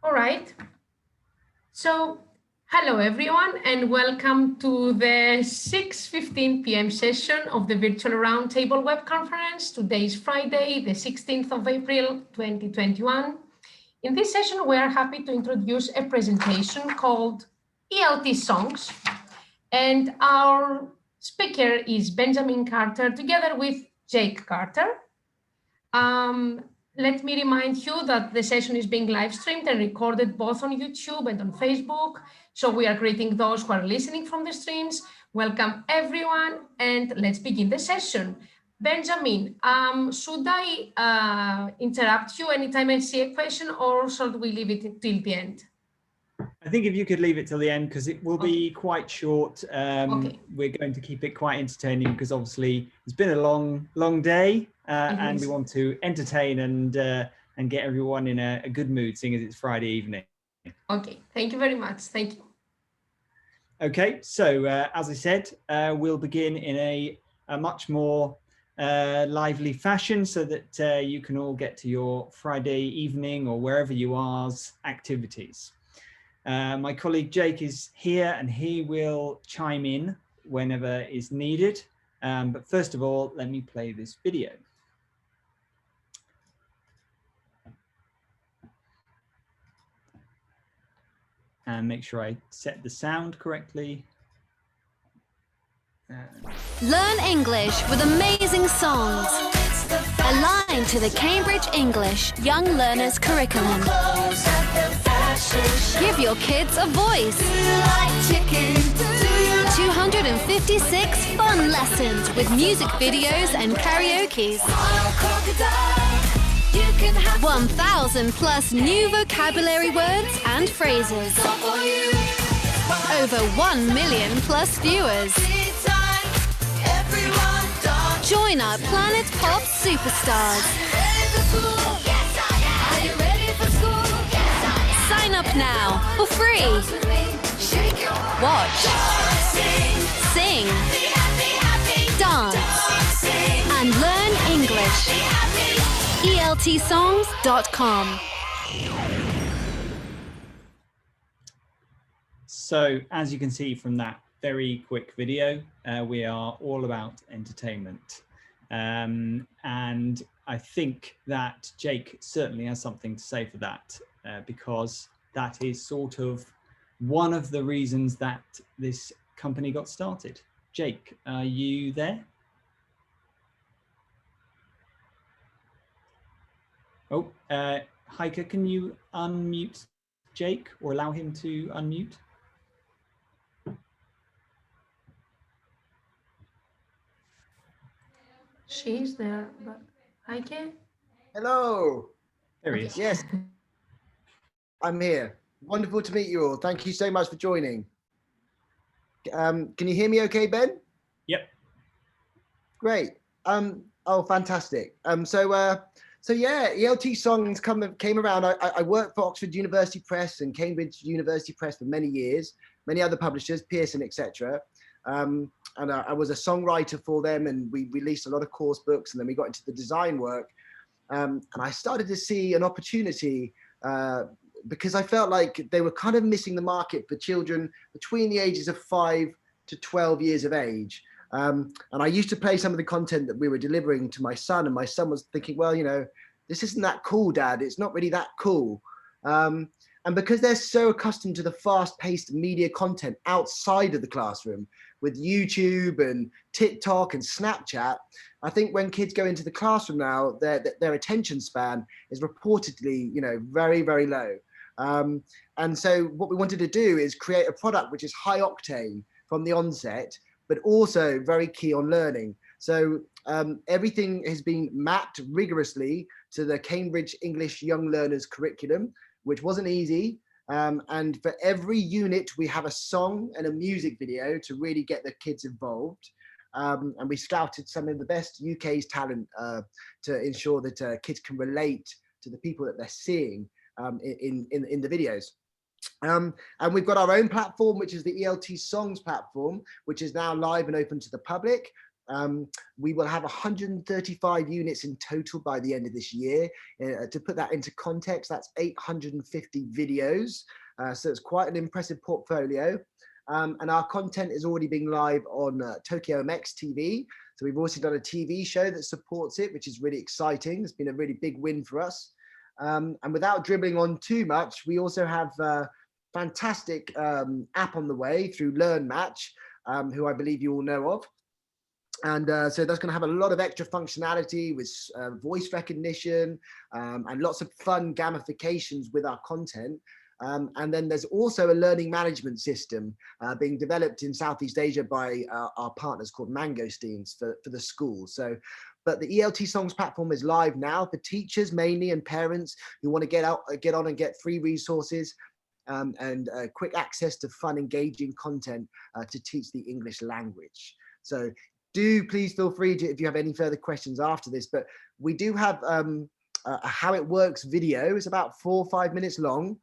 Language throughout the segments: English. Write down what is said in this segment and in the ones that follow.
All right. So, hello everyone, and welcome to the 6:15 p.m. session of the Virtual Roundtable web conference. Today is Friday, the 16th of April, 2021. In this session, we are happy to introduce a presentation called ELT Songs. And our speaker is Benjamin Carter, together with Jake Carter. Let me remind you that the session is being live streamed and recorded both on YouTube and on Facebook. So we are greeting those who are listening from the streams. Welcome everyone, and let's begin the session. Benjamin, should I interrupt you anytime I see a question, or should we leave it till the end? I think if you could leave it till the end, because it will be quite short. Okay. We're going to keep it quite entertaining because obviously it's been a long day, and we want to entertain and get everyone in a good mood, seeing as it's Friday evening. Okay, thank you very much. Thank you. Okay, so as I said, we'll begin in a much more lively fashion so that you can all get to your Friday evening or wherever you are's activities. My colleague Jake is here and he will chime in whenever is needed. But first of all, let me play this video. And make sure I set the sound correctly. Learn English with amazing songs. Aligned to the Cambridge English Young Learners curriculum. Give your kids a voice. 256 fun lessons with music videos and karaoke. 1,000 plus new vocabulary words and phrases. Over 1 million plus viewers. Join our Planet Pop superstars. Sign up now for free. Watch, sing, dance, and learn English. ELTsongs.com. So, as you can see from that very quick video, we are all about entertainment. And I think that Jake certainly has something to say for that, because that is sort of one of the reasons that this company got started. Jake, are you there? Oh, Heike, can you unmute Jake or allow him to unmute? She's there, but Heike? Hello. There he is. Yes, I'm here. Wonderful to meet you all. Thank you so much for joining. Can you hear me okay, Ben? Yep. Great. Oh, fantastic. So yeah, ELT Songs came around. I worked for Oxford University Press and Cambridge University Press for many years, many other publishers, Pearson, etc. And I was a songwriter for them, and we released a lot of course books, and then we got into the design work. And I started to see an opportunity because I felt like they were kind of missing the market for children between the ages of 5 to 12 years of age. And I used to play some of the content that we were delivering to my son, and my son was thinking, well, you know, this isn't that cool, Dad. It's not really that cool. And because they're so accustomed to the fast-paced media content outside of the classroom with YouTube and TikTok and Snapchat, I think when kids go into the classroom now, their attention span is reportedly, you know, very, very low. And so what we wanted to do is create a product which is high octane from the onset, but also very key on learning. So everything has been mapped rigorously to the Cambridge English Young Learners curriculum, which wasn't easy. And for every unit, we have a song and a music video to really get the kids involved. And we scouted some of the best UK's talent to ensure that kids can relate to the people that they're seeing in the videos. And we've got our own platform, which is the ELT Songs platform, which is now live and open to the public. We will have 135 units in total by the end of this year. To put that into context, that's 850 videos. So it's quite an impressive portfolio. And our content is already being live on Tokyo MX TV. So we've also done a TV show that supports it, which is really exciting. It's been a really big win for us. And without dribbling on too much, we also have a fantastic app on the way through LearnMatch, who I believe you all know of. And so that's going to have a lot of extra functionality with voice recognition and lots of fun gamifications with our content. And then there's also a learning management system being developed in Southeast Asia by our partners called Mangosteens for the schools. So, but the ELT Songs platform is live now for teachers mainly and parents who want to get on and get free resources and quick access to fun, engaging content to teach the English language. So do please feel free to, if you have any further questions after this, but we do have a how it works video. It's about 4 or 5 minutes long,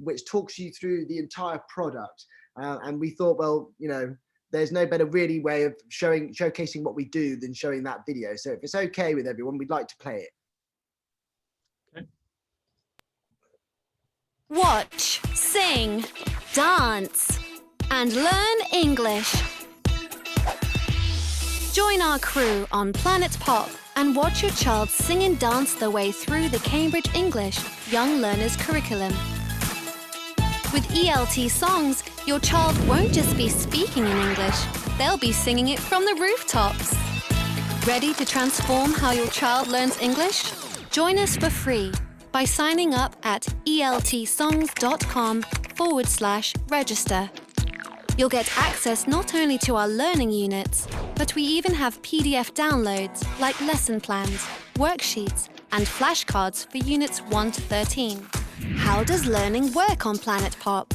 which talks you through the entire product. And we thought, well, you know, there's no better really way of showcasing what we do than showing that video. So if it's okay with everyone, we'd like to play it. Okay. Watch, sing, dance, and learn English. Join our crew on Planet Pop and watch your child sing and dance their way through the Cambridge English Young Learners curriculum. With ELT Songs, your child won't just be speaking in English, they'll be singing it from the rooftops. Ready to transform how your child learns English? Join us for free by signing up at eltsongs.com/register. You'll get access not only to our learning units, but we even have PDF downloads like lesson plans, worksheets, and flashcards for units 1 to 13. How does learning work on Planet Pop?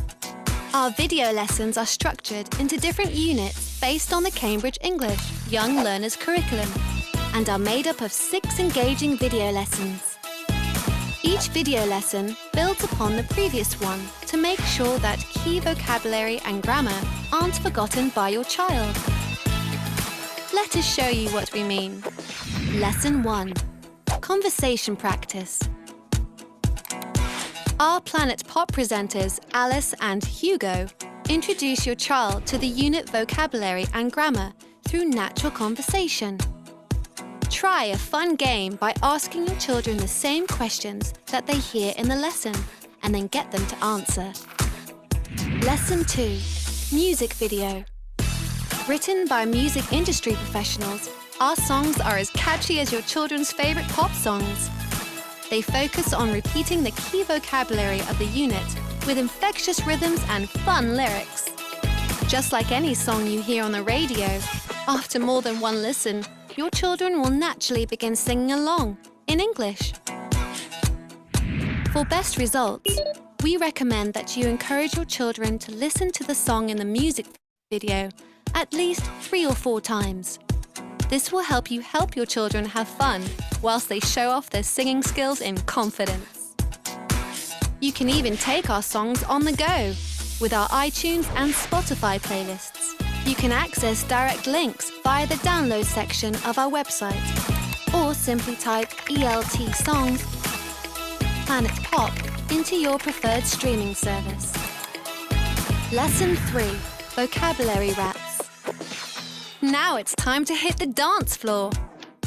Our video lessons are structured into different units based on the Cambridge English Young Learners curriculum and are made up of 6 engaging video lessons. Each video lesson builds upon the previous one to make sure that key vocabulary and grammar aren't forgotten by your child. Let us show you what we mean. Lesson 1. Conversation practice. Our Planet Pop presenters, Alice and Hugo, introduce your child to the unit vocabulary and grammar through natural conversation. Try a fun game by asking your children the same questions that they hear in the lesson and then get them to answer. Lesson 2. Music video. Written by music industry professionals, our songs are as catchy as your children's favorite pop songs. They focus on repeating the key vocabulary of the unit with infectious rhythms and fun lyrics. Just like any song you hear on the radio, after more than one listen, your children will naturally begin singing along in English. For best results, we recommend that you encourage your children to listen to the song in the music video at least 3 or 4 times. This will help you help your children have fun whilst they show off their singing skills in confidence. You can even take our songs on the go with our iTunes and Spotify playlists. You can access direct links via the download section of our website or simply type ELT Songs Planet Pop into your preferred streaming service. Lesson 3. Vocabulary raps. Now it's time to hit the dance floor.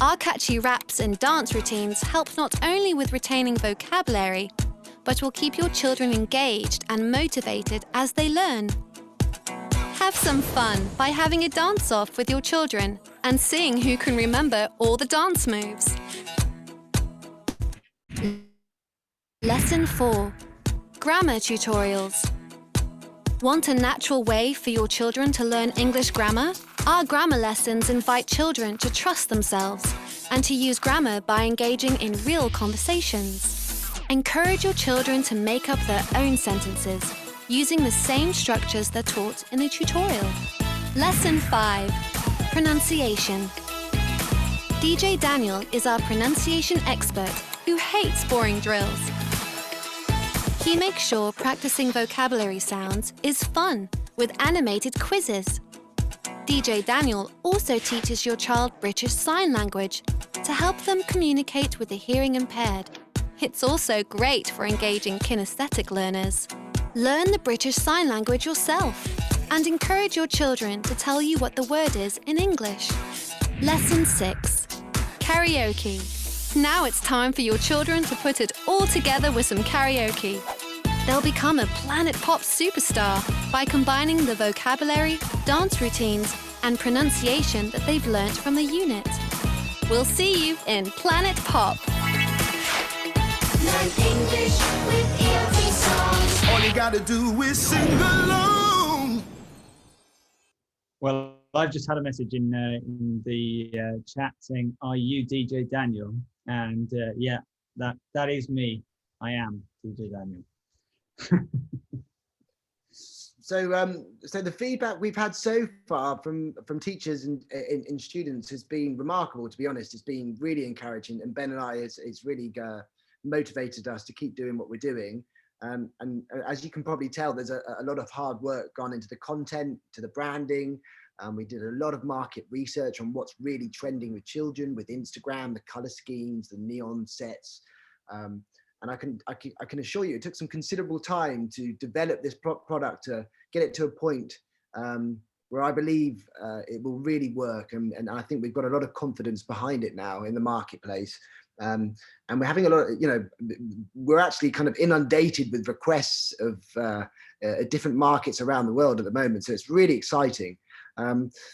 Our catchy raps and dance routines help not only with retaining vocabulary, but will keep your children engaged and motivated as they learn. Have some fun by having a dance-off with your children and seeing who can remember all the dance moves. Lesson 4. Grammar tutorials. Want a natural way for your children to learn English grammar? Our grammar lessons invite children to trust themselves and to use grammar by engaging in real conversations. Encourage your children to make up their own sentences using the same structures they're taught in the tutorial. Lesson 5. Pronunciation. DJ Daniel is our pronunciation expert who hates boring drills. He makes sure practicing vocabulary sounds is fun with animated quizzes. DJ Daniel also teaches your child British Sign Language to help them communicate with the hearing impaired. It's also great for engaging kinesthetic learners. Learn the British Sign Language yourself and encourage your children to tell you what the word is in English. Lesson 6. Karaoke. Now it's time for your children to put it all together with some karaoke. They'll become a Planet Pop superstar by combining the vocabulary, dance routines, and pronunciation that they've learnt from the unit. We'll see you in Planet Pop. Learn English with ELT Songs. All you gotta do is sing along. Well, I've just had a message in the chat saying, "Are you DJ Daniel?" And yeah, that is me. I am DJ Daniel. So the feedback we've had so far from teachers and students has been remarkable. To be honest, it's been really encouraging, and Ben and I, it's really motivated us to keep doing what we're doing. And as you can probably tell, there's a lot of hard work gone into the content, to the branding. We did a lot of market research on what's really trending with children, with Instagram, the color schemes, the neon sets. And I can assure you, it took some considerable time to develop this product, to get it to a point where I believe it will really work. And I think we've got a lot of confidence behind it now in the marketplace. And we're having a lot of, we're actually kind of inundated with requests of different markets around the world at the moment. So it's really exciting.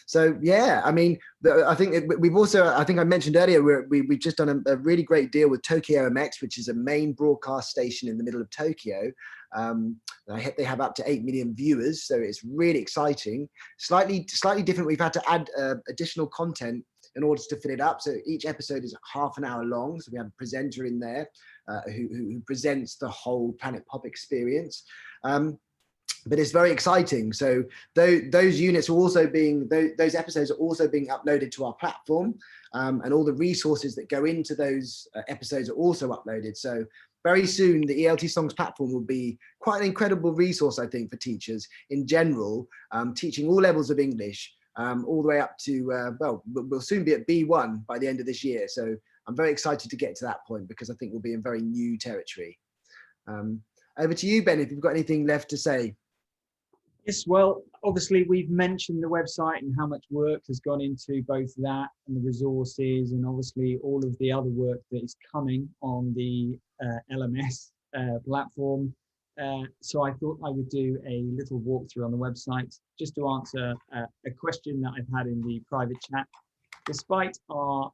So yeah, I mean, I think we've also, I think I mentioned earlier, we've just done a really great deal with Tokyo MX, which is a main broadcast station in the middle of Tokyo. They have up to 8 million viewers, so it's really exciting. Slightly different. We've had to add additional content in order to fill it up. So each episode is half an hour long. So we have a presenter in there who presents the whole Planet Pop experience. But it's very exciting. So those units are also being, those episodes are also being uploaded to our platform, and all the resources that go into those episodes are also uploaded. So very soon, the ELT Songs platform will be quite an incredible resource, I think, for teachers in general, teaching all levels of English, all the way up to, well, we'll soon be at B1 by the end of this year. So I'm very excited to get to that point, because I think we'll be in very new territory. Over to you, Ben, if you've got anything left to say. Yes, well, obviously we've mentioned the website and how much work has gone into both that and the resources, and obviously all of the other work that is coming on the LMS platform. So I thought I would do a little walkthrough on the website just to answer a question that I've had in the private chat. Despite our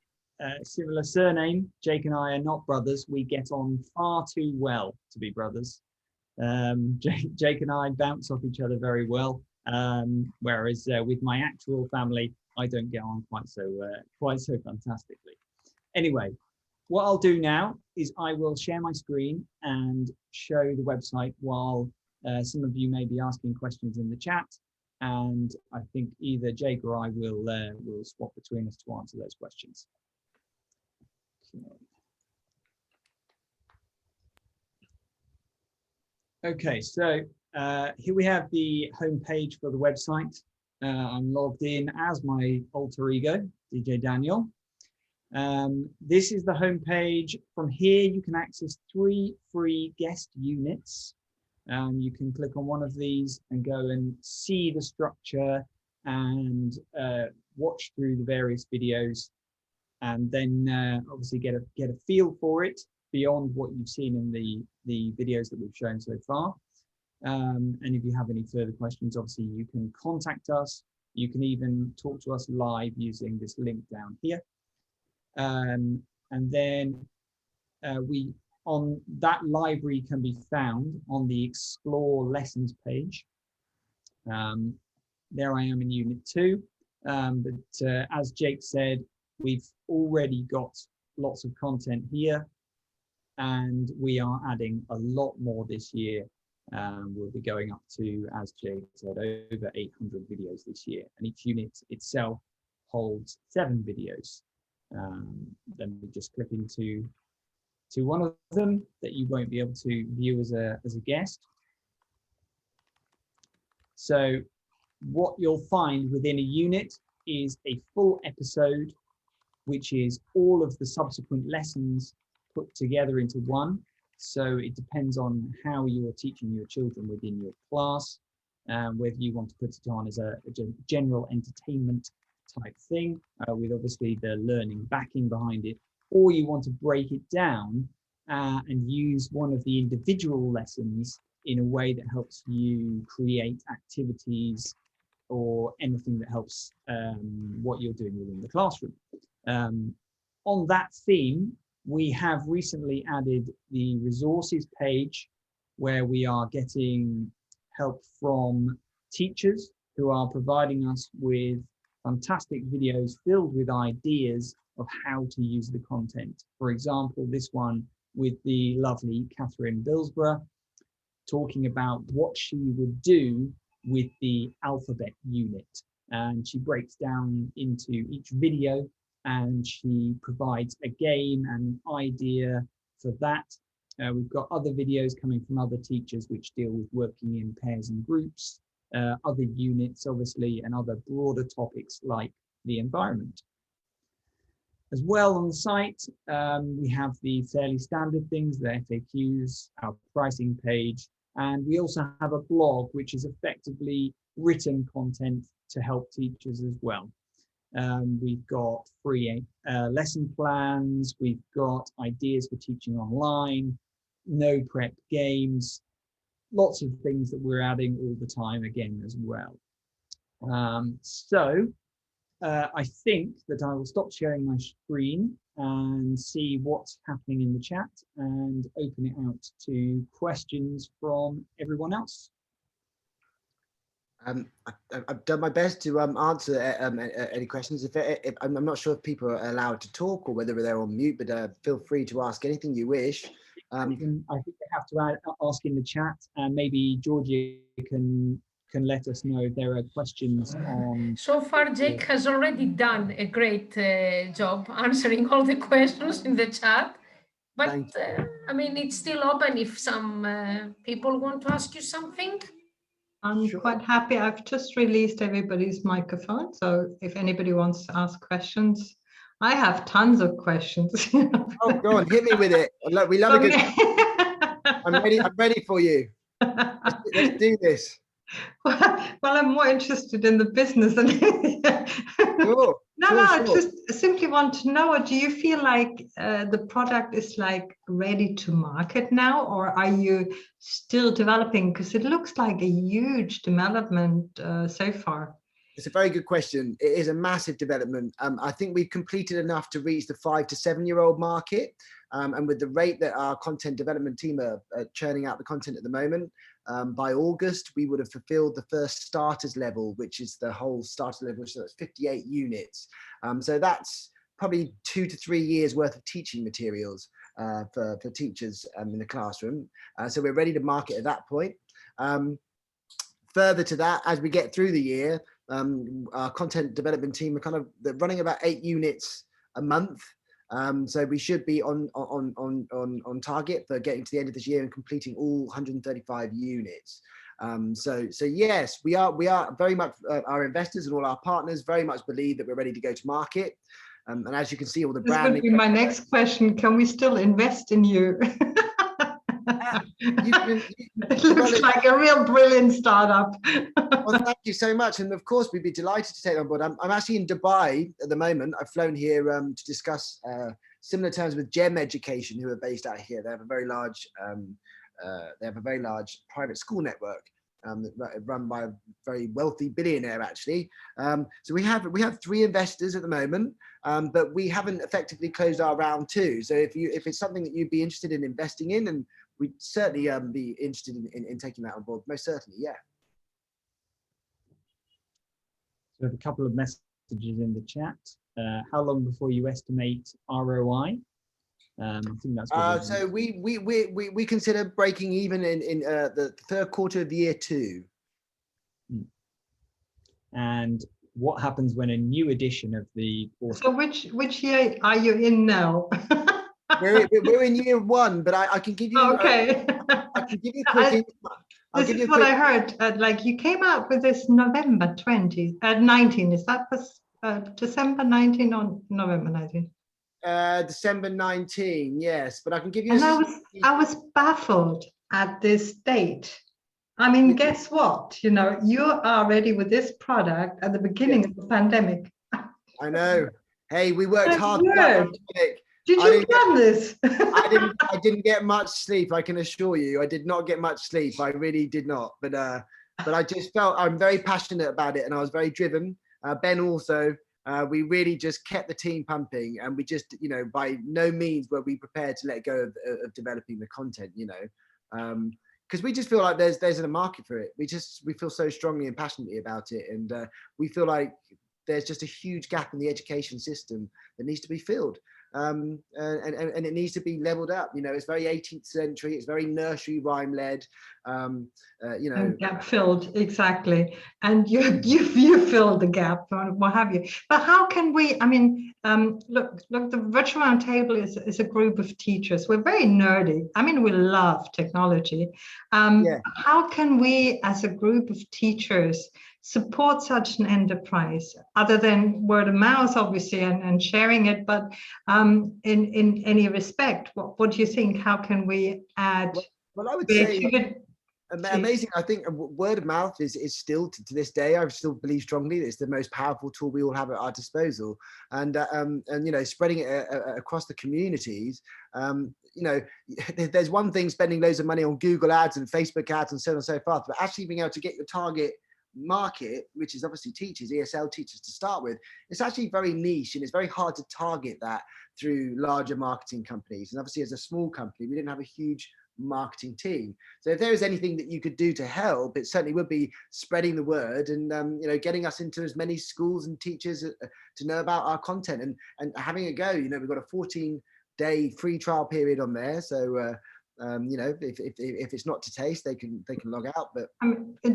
similar surname, Jake and I are not brothers. We get on far too well to be brothers. Jake and I bounce off each other very well, whereas with my actual family, I don't get on quite so fantastically. Anyway, what I'll do now is I will share my screen and show the website while some of you may be asking questions in the chat, and I think either Jake or I will swap between us to answer those questions. Okay, so here we have the homepage for the website. I'm logged in as my alter ego, DJ Daniel. This is the homepage. From here, you can access 3 free guest units. You can click on one of these and go and see the structure and watch through the various videos, and then obviously get a feel for it beyond what you've seen in the videos that we've shown so far. And if you have any further questions, obviously you can contact us. You can even talk to us live using this link down here. And then on that library can be found on the Explore Lessons page. There I am in Unit 2. But as Jake said, we've already got lots of content here, and we are adding a lot more this year. We'll be going up to, as Jake said, over 800 videos this year, and each unit itself holds 7 videos. Then we just click into one of them that you won't be able to view as a guest. So what you'll find within a unit is a full episode, which is all of the subsequent lessons put together into one. So it depends on how you're teaching your children within your class, whether you want to put it on as a general entertainment type thing, with obviously the learning backing behind it, or you want to break it down and use one of the individual lessons in a way that helps you create activities or anything that helps what you're doing within the classroom. On that theme, we have recently added the resources page, where we are getting help from teachers who are providing us with fantastic videos filled with ideas of how to use the content. For example, this one with the lovely Catherine Billsborough, talking about what she would do with the alphabet unit. And she breaks down into each video and she provides a game and idea for that. We've got other videos coming from other teachers which deal with working in pairs and groups, other units obviously, and other broader topics like the environment. As well on the site, we have the fairly standard things, the FAQs, our pricing page, and we also have a blog which is effectively written content to help teachers as well. We've got free lesson plans, we've got ideas for teaching online, no prep games, lots of things that we're adding all the time again as well. I think that I will stop sharing my screen and see what's happening in the chat and open it out to questions from everyone else. I've done my best to answer any questions. If I'm not sure if people are allowed to talk or whether they're on mute, but feel free to ask anything you wish. I think they have to ask in the chat, and maybe Georgia can let us know if there are questions on. So far, Jake has already done a great job answering all the questions in the chat. But I mean, it's still open if some people want to ask you something. I'm quite happy. I've just released everybody's microphone. So if anybody wants to ask questions, I have tons of questions. Oh, go on, hit me with it. Look, we love a good. I'm ready for you. Let's do this. Well, I'm more interested in the business than Sure. I just simply want to know, do you feel like the product is like ready to market now, or are you still developing? Because it looks like a huge development so far. It's a very good question. It is a massive development. I think we've completed enough to reach the 5 to 7 year old market. And with the rate that our content development team are churning out the content at the moment, by August, we would have fulfilled the first starters level, which is the whole starter level, so that's 58 units. So that's probably 2 to 3 years worth of teaching materials for teachers in the classroom. So we're ready to market at that point. Further to that, as we get through the year, our content development team are they're running about 8 units a month. So we should be on target for getting to the end of this year and completing all 135 units. So yes, we are very much, our investors and all our partners very much believe that we're ready to go to market. And as you can see, all the branding. This would be my next question. Can we still invest in you? It looks like a real brilliant startup. Well, thank you so much. And of course, we'd be delighted to take on board. I'm actually in Dubai at the moment. I've flown here to discuss similar terms with GEM Education, who are based out here. They have a very large, private school network run by a very wealthy billionaire, actually. So we have 3 investors at the moment, but we haven't effectively closed our round 2. So if it's something that you'd be interested in investing in, and we'd certainly be interested in taking that on board. Most certainly, yeah. So we have a couple of messages in the chat. How long before you estimate ROI? I think that's so we consider breaking even in the 3rd quarter of year 2. And what happens when a new edition of the course? So which year are you in now? we're in year 1, but I can give you. Okay. I can give you a quick. I'll This give you is a what quick. I heard. Like you came out with this November 19. Is that December 19 or November 19? December 19, yes, but I can give you And a I was baffled at this date. I mean, guess what? You know, you are ready with this product at the beginning of the pandemic. I know. Hey, we worked That's hard for that weird. pandemic. Did I you didn't plan this? I didn't get much sleep, I can assure you. I did not get much sleep. I really did not. But I just felt I'm very passionate about it, and I was very driven. Ben also. We really just kept the team pumping, and we just, you know, by no means were we prepared to let go of developing the content, you know, because we just feel like there's a market for it. We feel so strongly and passionately about it, and we feel like there's just a huge gap in the education system that needs to be filled. And it needs to be leveled up. You know, it's very 18th century. It's very nursery rhyme led. You know, And gap filled, exactly. And you filled the gap, or what have you. But how can we? I mean, look, the virtual roundtable is a group of teachers. We're very nerdy. I mean, we love technology. Yeah. How can we, as a group of teachers, support such an enterprise, other than word of mouth, obviously, and sharing it? But in any respect, what do you think? How can we add? Well, I would say creativity? amazing. I think word of mouth is still to this day, I still believe strongly that it's the most powerful tool we all have at our disposal. And you know, spreading it across the communities. You know, there's one thing spending loads of money on Google ads and Facebook ads and so on and so forth, but actually being able to get your target market, which is obviously teachers, ESL teachers to start with, it's actually very niche, and it's very hard to target that through larger marketing companies. And obviously, as a small company, we didn't have a huge marketing team. So if there is anything that you could do to help, it certainly would be spreading the word and you know, getting us into as many schools and teachers to know about our content and having a go. You know, we've got a 14-day free trial period on there, so you know, if it's not to taste, they can log out. But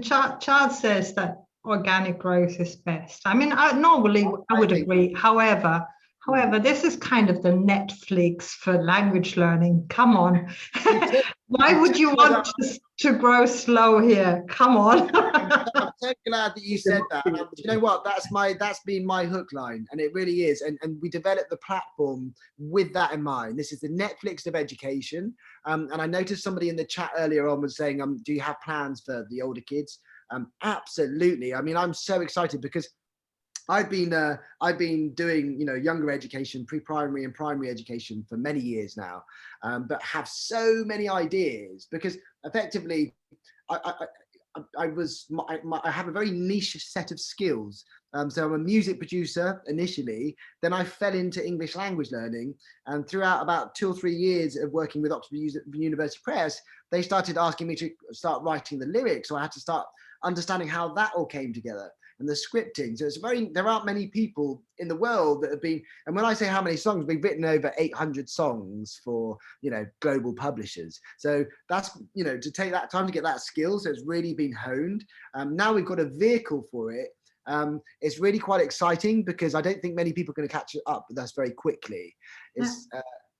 Charles says that organic growth is best. I mean, normally I would agree. However, this is kind of the Netflix for language learning. Come on. Why would you want to grow slow here? Come on. I'm so glad that you said that. You know what? That's been my hook line, and it really is. And we developed the platform with that in mind. This is the Netflix of education. And I noticed somebody in the chat earlier on was saying, do you have plans for the older kids? Absolutely. I mean, I'm so excited because I've been doing, you know, younger education, pre-primary and primary education for many years now, but have so many ideas because effectively I have a very niche set of skills. So I'm a music producer initially, then I fell into English language learning, and throughout about 2 or 3 years of working with Oxford University Press, they started asking me to start writing the lyrics. So I had to start understanding how that all came together and the scripting. So there aren't many people in the world that have been, and when I say how many songs, we've written over 800 songs for, you know, global publishers. So that's, you know, to take that time to get that skill. So it's really been honed. Now we've got a vehicle for it. It's really quite exciting because I don't think many people are going to catch up with us very quickly.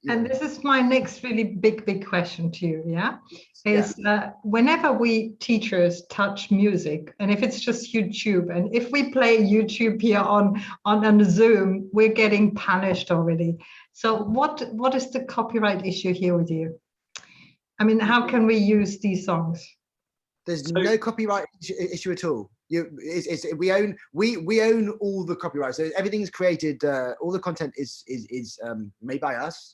And this is my next really big question to you, yeah? Whenever we teachers touch music, and if it's just YouTube, and if we play YouTube here on Zoom, we're getting punished already. So what is the copyright issue here with you? I mean, how can we use these songs? There's no copyright issue at all. We own all the copyright. So everything's created. All the content is made by us.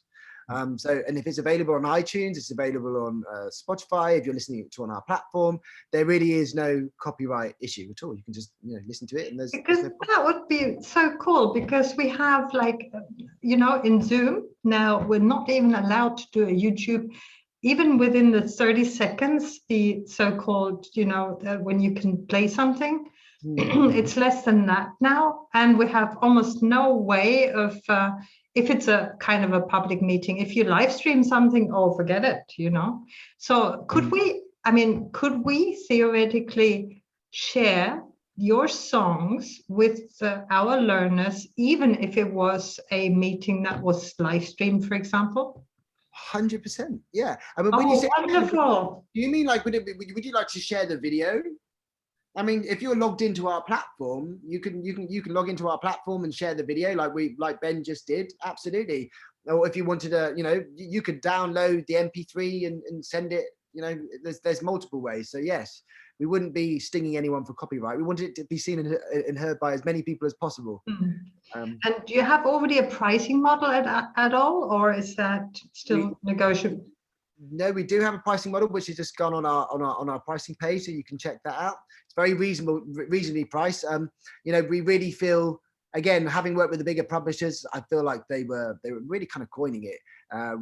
And if it's available on iTunes, it's available on Spotify. If you're listening to on our platform, there really is no copyright issue at all. You can just, you know, listen to it. And because that would be so cool, because we have, like, you know, in Zoom now we're not even allowed to do a YouTube. Even within the 30 seconds, the so-called, you know, when you can play something, it's less than that now. And we have almost no way of, if it's a kind of a public meeting, if you live stream something, oh, forget it, you know. So could we theoretically share your songs with our learners, even if it was a meeting that was live streamed, for example? 100%. Yeah. I mean, when you say, wonderful. do you mean like, would you like to share the video? I mean, if you're logged into our platform, you can log into our platform and share the video like Ben just did. Absolutely. Or if you wanted to, you could download the MP3 and send it. There's multiple ways. So yes, we wouldn't be stinging anyone for copyright. We wanted it to be seen and heard by as many people as possible. And do you have already a pricing model at all, or is that still negotiable? No, we do have a pricing model, which has just gone on our pricing page, so you can check that out. It's very reasonably priced. We really feel, again, having worked with the bigger publishers, I feel like they were really kind of coining it I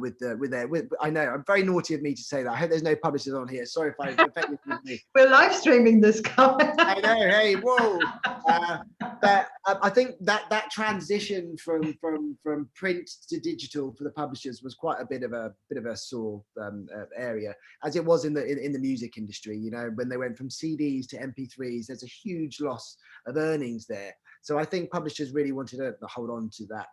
know I'm very naughty of me to say that. I hope there's no publishers on here. Sorry if I offended you. We're live streaming this comment. I know. Hey, whoa. But I think that transition from print to digital for the publishers was quite a bit of a sore area, as it was in the music industry. When they went from CDs to MP3s, there's a huge loss of earnings there. So I think publishers really wanted to hold on to that,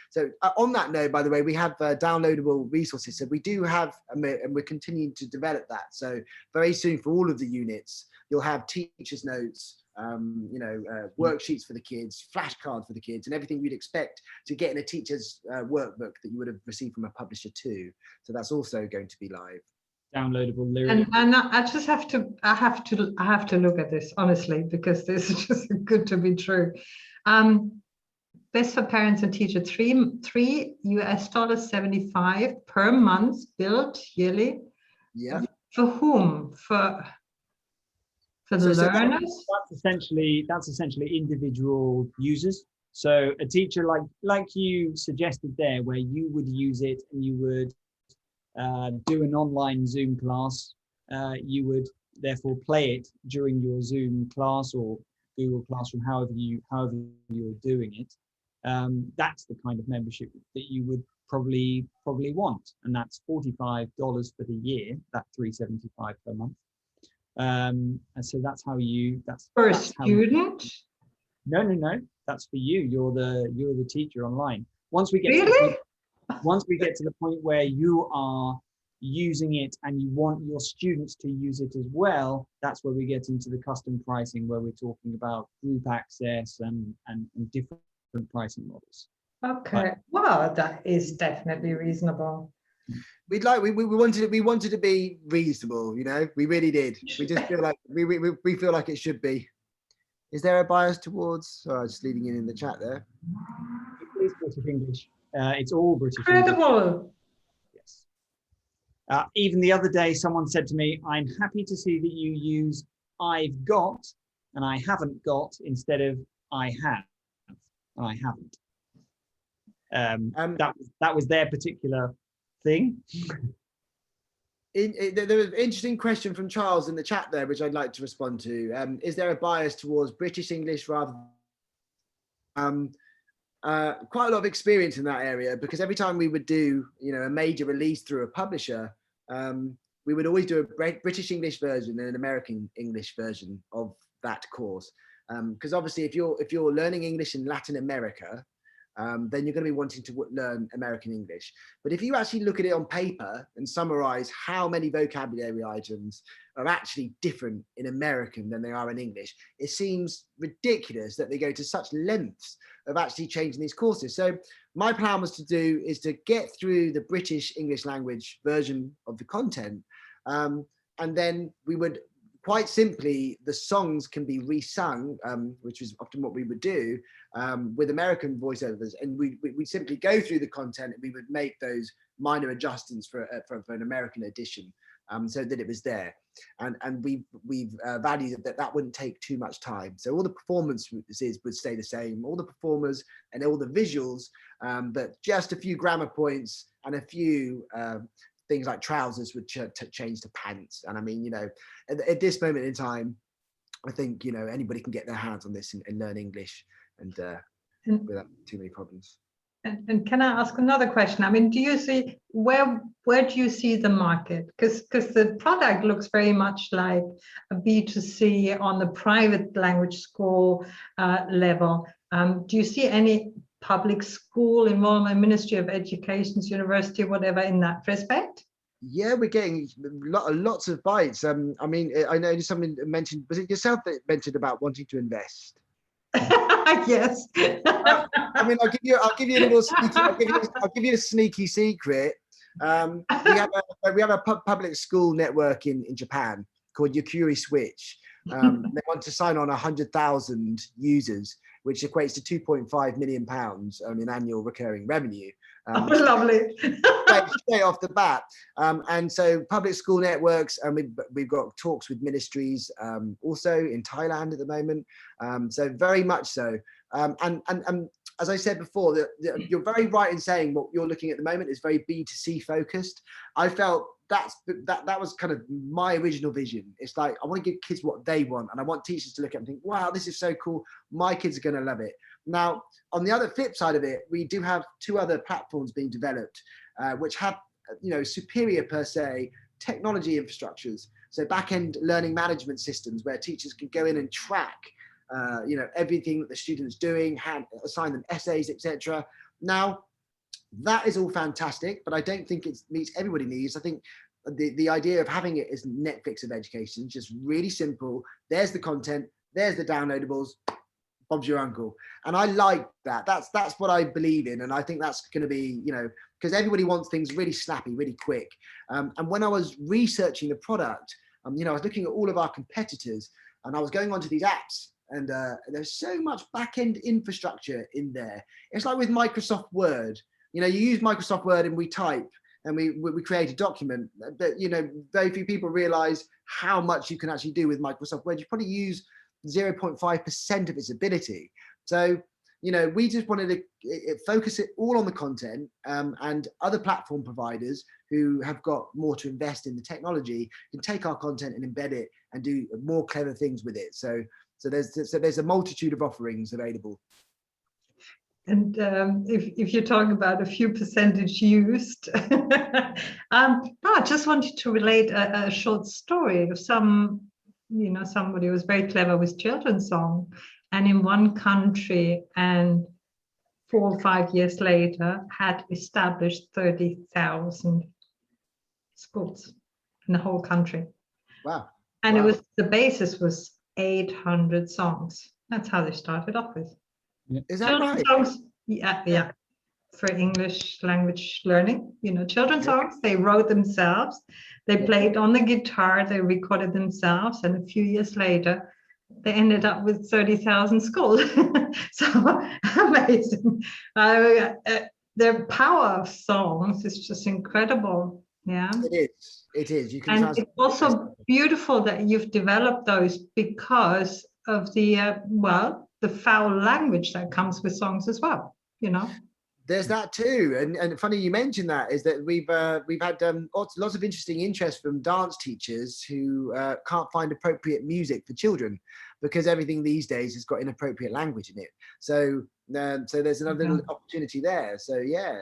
So on that note, by the way, we have downloadable resources. So we do have, and we're continuing to develop that. So very soon for all of the units, you'll have teachers' notes, worksheets for the kids, flashcards for the kids, and everything you'd expect to get in a teacher's workbook that you would have received from a publisher too. So that's also going to be live. Downloadable lyrics. And I just have to look at this honestly, because this is just good to be true. Best for parents and teachers, $3 $75 per month, billed yearly. Yeah. For whom? For the learners? That's essentially individual users. So a teacher like you suggested there, where you would use it and you would do an online Zoom class, you would therefore play it during your Zoom class or Google Classroom, however you're doing it. That's the kind of membership that you would probably want, and that's $45 for the year, that $375 per month. And so that's how you. That's for a student. No, that's for you. You're the teacher online. Once we get to the point where you are using it and you want your students to use it as well, that's where we get into the custom pricing, where we're talking about group access and different pricing models. Okay, well, that is definitely reasonable. We wanted to be reasonable, we really did. We just feel like we feel like it should be. Is there a bias towards? Just leaving it in the chat there. It is British English. It's all British Incredible. English. Yes. Even the other day, someone said to me, "I'm happy to see that you use I've got and I haven't got instead of I have and I haven't." That was their particular thing. There was an interesting question from Charles in the chat there, which I'd like to respond to. Is there a bias towards British English rather than quite a lot of experience in that area, because every time we would do a major release through a publisher, we would always do a British English version and an American English version of that course, because obviously if you're learning English in Latin America, then you're going to be wanting to learn American English. But if you actually look at it on paper and summarize how many vocabulary items are actually different in American than they are in English, it seems ridiculous that they go to such lengths of actually changing these courses. So my plan was to get through the British English language version of the content, and then we would, quite simply, the songs can be resung, which is often what we would do, with American voiceovers, and we simply go through the content and we would make those minor adjustments for an American edition, so that it was there. And we've valued that wouldn't take too much time. So all the performances would stay the same, all the performers and all the visuals, but just a few grammar points and a few things like trousers would change to pants. And I mean, at this moment in time, I think, anybody can get their hands on this and learn English and without too many problems. And can I ask another question? I mean, do you see where do you see the market? Because the product looks very much like a B2C on the private language school level. Do you see any public school involvement, Ministry of Education, university, whatever in that respect? Yeah, we're getting lots of bites. I mean, I know someone mentioned, was it yourself that mentioned about wanting to invest? Yes. I mean, I'll give you a little sneaky, I'll give you a sneaky secret. We have a public school network in Japan called Yukuri Switch. They want to sign on 100,000 users, which equates to £2.5 million in annual recurring revenue. Lovely. Straight off the bat. And so public school networks, and we've got talks with ministries also in Thailand at the moment. So very much so. And as I said before, you're very right in saying what you're looking at the moment is very B2C focused. I felt that was kind of my original vision. It's like, I want to give kids what they want, and I want teachers to look at it and think, wow, this is so cool. My kids are going to love it. Now, on the other flip side of it, we do have 2 other platforms being developed, which have, superior per se technology infrastructures. So back-end learning management systems where teachers can go in and track, everything that the student's doing, assign them essays, etc. Now, that is all fantastic, but I don't think it meets everybody's needs. I think the idea of having it as Netflix of education, just really simple. There's the content, there's the downloadables, Bob's your uncle. And I like that. That's what I believe in. And I think that's going to be, because everybody wants things really snappy, really quick. And when I was researching the product, I was looking at all of our competitors, and I was going onto these apps, and there's so much back-end infrastructure in there. It's like with Microsoft Word. You use Microsoft Word and we type and we create a document, but very few people realize how much you can actually do with Microsoft Word. You probably use 0.5% of its ability. So, we just wanted to focus it all on the content, and other platform providers who have got more to invest in the technology can take our content and embed it and do more clever things with it. So there's a multitude of offerings available. And if you talk about a few percentage used, I just wanted to relate a short story of somebody who was very clever with children's song, and in one country, and 4 or 5 years later, had established 30,000 schools in the whole country. Wow! And the basis was 800 songs. That's how they started off with. Is that right? Songs, yeah, for English language learning. Children's songs, they wrote themselves, they played on the guitar, they recorded themselves, and a few years later, they ended up with 30,000 schools. So amazing. The power of songs is just incredible. Yeah, it is. You can. And it's also beautiful that you've developed those because of the foul language that comes with songs as well. There's that too, and funny you mentioned that, is that we've had lots of interesting interest from dance teachers who can't find appropriate music for children because everything these days has got inappropriate language in it. So there's another little opportunity there. So yeah,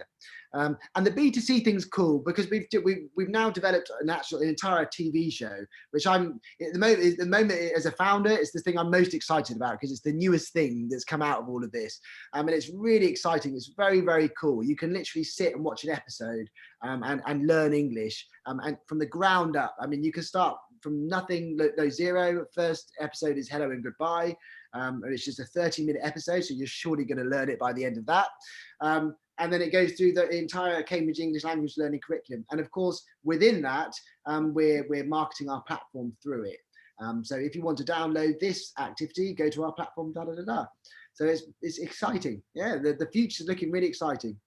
and the B2C thing's cool because we've now developed an entire TV show, which I'm at the moment as a founder, it's the thing I'm most excited about because it's the newest thing that's come out of all of this, and it's really exciting. It's very, very cool. You can literally sit and watch an episode and learn English and from the ground up. I mean, you can start from nothing, no zero. First episode is hello and goodbye. And it's just a 30-minute episode, so you're surely going to learn it by the end of that. And then it goes through the entire Cambridge English Language Learning curriculum. And of course, within that, we're marketing our platform through it. So if you want to download this activity, go to our platform, So it's exciting. Yeah, the future's looking really exciting.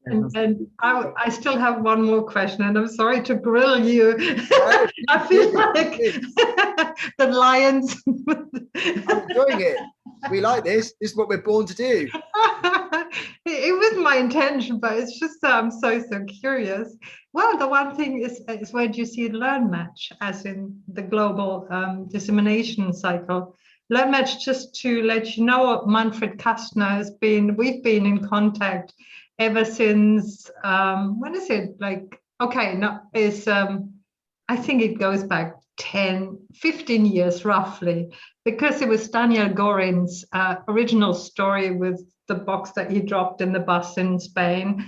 And I still have one more question, and I'm sorry to grill you. I feel like the lions. I'm enjoying it. We like this. This is what we're born to do. It wasn't my intention, but it's just I'm so curious. Well, the one thing is where do you see LearnMatch, as in the global dissemination cycle? LearnMatch, just to let you know, Manfred Kastner we've been in contact ever since, when is it? I think it goes back 10, 15 years roughly, because it was Daniel Gorin's original story with the box that he dropped in the bus in Spain.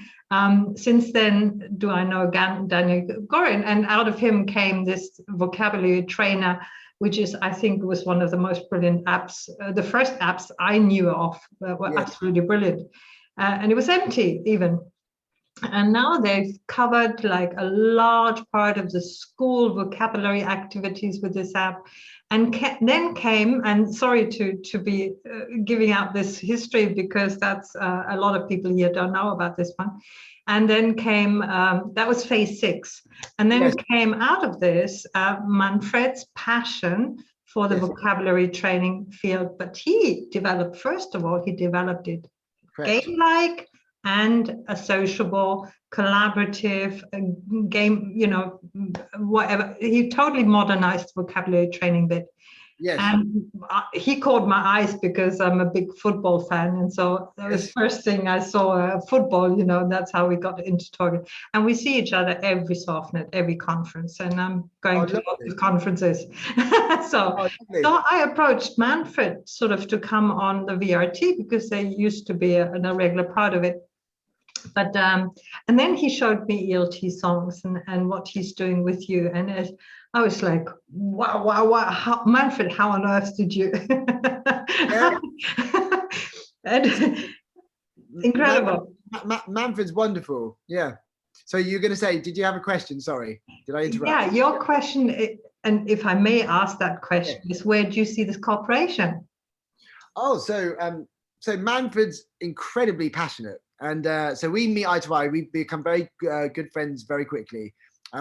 Since then, do I know Daniel Gorin, and out of him came this vocabulary trainer, which is, I think, was one of the most brilliant apps. The first apps I knew of were absolutely brilliant, and it was empty even. And now they've covered like a large part of the school vocabulary activities with this app. And then came, and sorry to be giving out this history, because that's a lot of people here don't know about this one. And then came, that was phase 6. And then came out of this Manfred's passion for the vocabulary training field. But he developed, first of all, he developed it game-like and a sociable, collaborative game, you know, whatever. He totally modernized the vocabulary training bit. Yes. And he caught my eyes because I'm a big football fan. And so that was the first thing I saw, football, you know, that's how we got into talking. And we see each other every so often at every conference, and I'm going to lots of conferences. So I approached Manfred sort of to come on the VRT, because they used to be a regular part of it. But and then he showed me ELT Songs and what he's doing with you, and I was like, wow, Manfred, how on earth did you? And, incredible. Manfred's wonderful. Yeah. So you're going to say, did you have a question? Sorry, did I interrupt? Yeah, your question, and if I may ask that question, is where do you see this cooperation? Oh, so Manfred's incredibly passionate. And so we meet eye to eye. We become very good friends very quickly.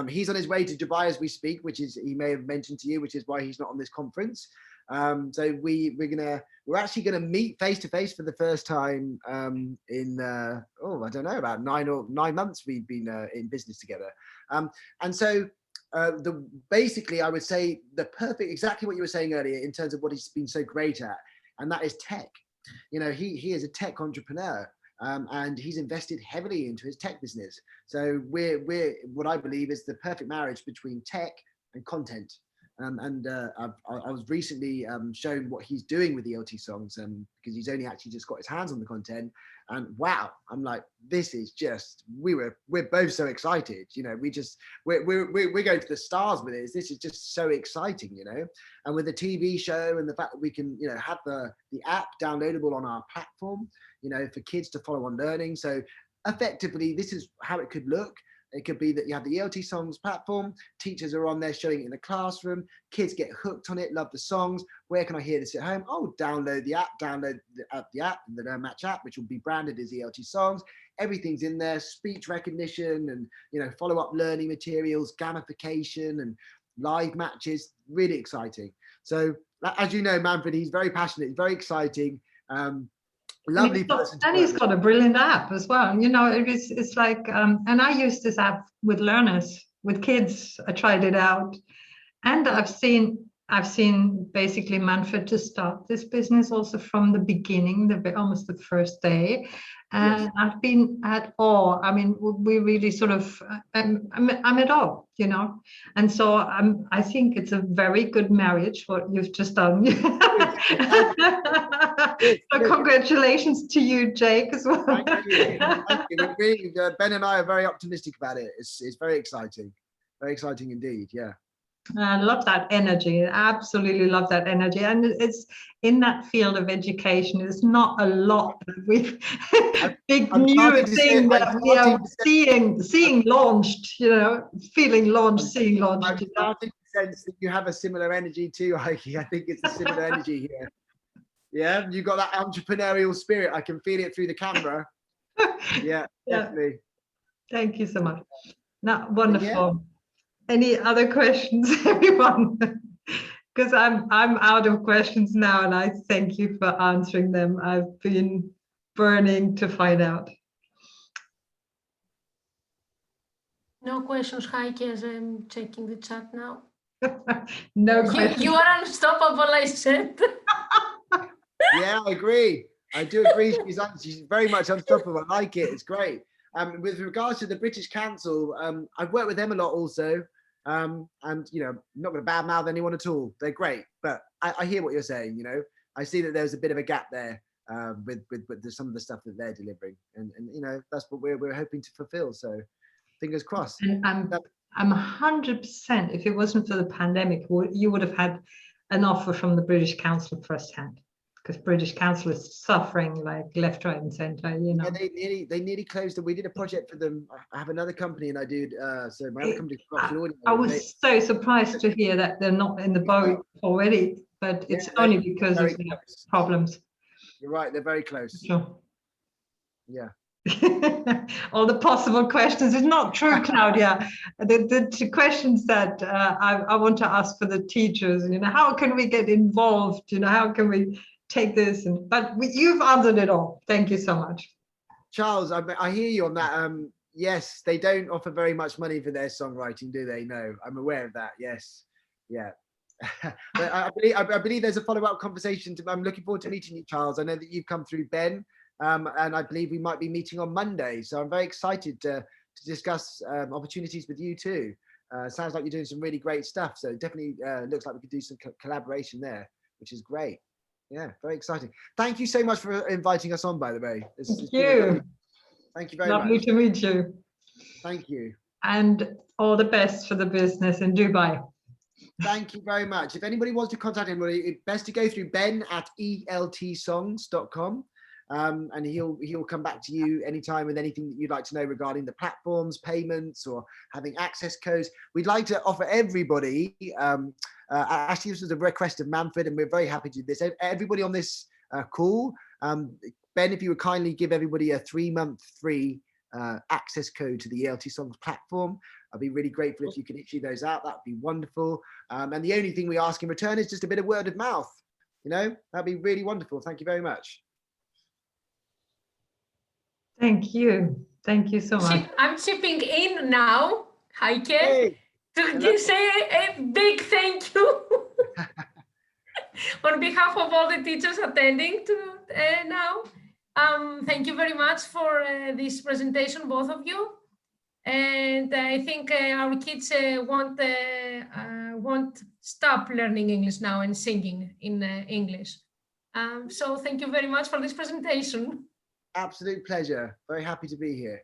He's on his way to Dubai as we speak, which is, he may have mentioned to you, which is why he's not on this conference. So we're actually gonna meet face to face for the first time in I don't know, about 9 months we've been in business together. And so basically I would say exactly what you were saying earlier in terms of what he's been so great at, and that is tech. You know, he is a tech entrepreneur. And he's invested heavily into his tech business. So we're what I believe is the perfect marriage between tech and content. I was recently shown what he's doing with the ELT Songs, because he's only actually just got his hands on the content. And wow, I'm like, this is just, we're both so excited. You know, we're going to the stars with this. This is just so exciting, you know. And with the TV show and the fact that we can, you know, have the app downloadable on our platform, you know, for kids to follow on learning. So effectively, this is how it could look. It could be that you have the ELT Songs platform, teachers are on there showing it in the classroom, kids get hooked on it, love the songs. Where can I hear this at home? Oh, download the app, the LearnMatch app, which will be branded as ELT Songs. Everything's in there, speech recognition and, you know, follow-up learning materials, gamification and live matches, really exciting. So as you know, Manfred, he's very passionate, he's very exciting. Lovely person. And he's got a brilliant app as well. You know, it's like, and I use this app with learners, with kids. I tried it out, and I've seen basically Manfred to start this business also from the beginning, almost the first day. And I've been at awe. I mean, we really sort of, I'm at awe, you know. And so I think it's a very good marriage, what you've just done. So congratulations to you, Jake, as well. Thank you. Really, Ben and I are very optimistic about it. It's very exciting indeed. Yeah. I love that energy. Absolutely love that energy. And it's in that field of education. It's not a lot that we've big new thing that we are seeing launched, you know, feeling launched, seeing launched. I'm starting to sense that you have a similar energy too, Heike. I think it's a similar energy here. Yeah, you got that entrepreneurial spirit. I can feel it through the camera. Yeah, definitely. Thank you so much. No, wonderful. Any other questions, everyone? Because I'm out of questions now, and I thank you for answering them. I've been burning to find out. No questions, Heike, as I'm checking the chat now. No questions. You are unstoppable, I said. Yeah, I agree. I do agree. She's very much unstoppable. I like it. It's great. With regards to the British Council, I've worked with them a lot also. And, you know, I'm not going to badmouth anyone at all. They're great. But I hear what you're saying, you know. I see that there's a bit of a gap there. with some of the stuff that they're delivering, and you know, that's what we're hoping to fulfill. So fingers crossed. And I'm 100%, if it wasn't for the pandemic, you would have had an offer from the British Council firsthand, because British Council is suffering like left, right, and centre. You know, yeah, they nearly closed. We did a project for them. I have another company, and I did. So my other company, I was so surprised to hear that they're not in the boat already, but it's only because of the problems. You're right, they're very close. Sure. Yeah. All the possible questions. It's not true, Claudia. The questions that I want to ask for the teachers, you know, how can we get involved? You know, how can we take this? But you've answered it all. Thank you so much. Charles, I hear you on that. Yes, they don't offer very much money for their songwriting, do they? No, I'm aware of that. Yes. Yeah. But I believe there's a follow-up conversation. I'm looking forward to meeting you, Charles. I know that you've come through Ben. And I believe we might be meeting on Monday. So I'm very excited to discuss opportunities with you too. Sounds like you're doing some really great stuff. So definitely looks like we could do some collaboration there, which is great. Yeah, very exciting. Thank you so much for inviting us on, by the way. Thank you. Thank you very much. Lovely to meet you. Thank you. And all the best for the business in Dubai. Thank you very much. If anybody wants to contact anybody, it's best to go through ben@eltsongs.com. And he'll come back to you anytime with anything that you'd like to know regarding the platforms, payments, or having access codes. We'd like to offer everybody, actually this was a request of Manfred, and we're very happy to do this. Everybody on this call, Ben, if you would kindly give everybody a 3-month free access code to the ELT Songs platform, I'd be really grateful if you could issue those out. That'd be wonderful. And the only thing we ask in return is just a bit of word of mouth. You know, that'd be really wonderful. Thank you very much. Thank you. Thank you so much. I'm chipping in now, Heike, Hey, to say a big thank you on behalf of all the teachers attending to now. Thank you very much for this presentation, both of you. And I think our kids won't stop learning English now and singing in English. So thank you very much for this presentation. absolute pleasure. Very happy to be here.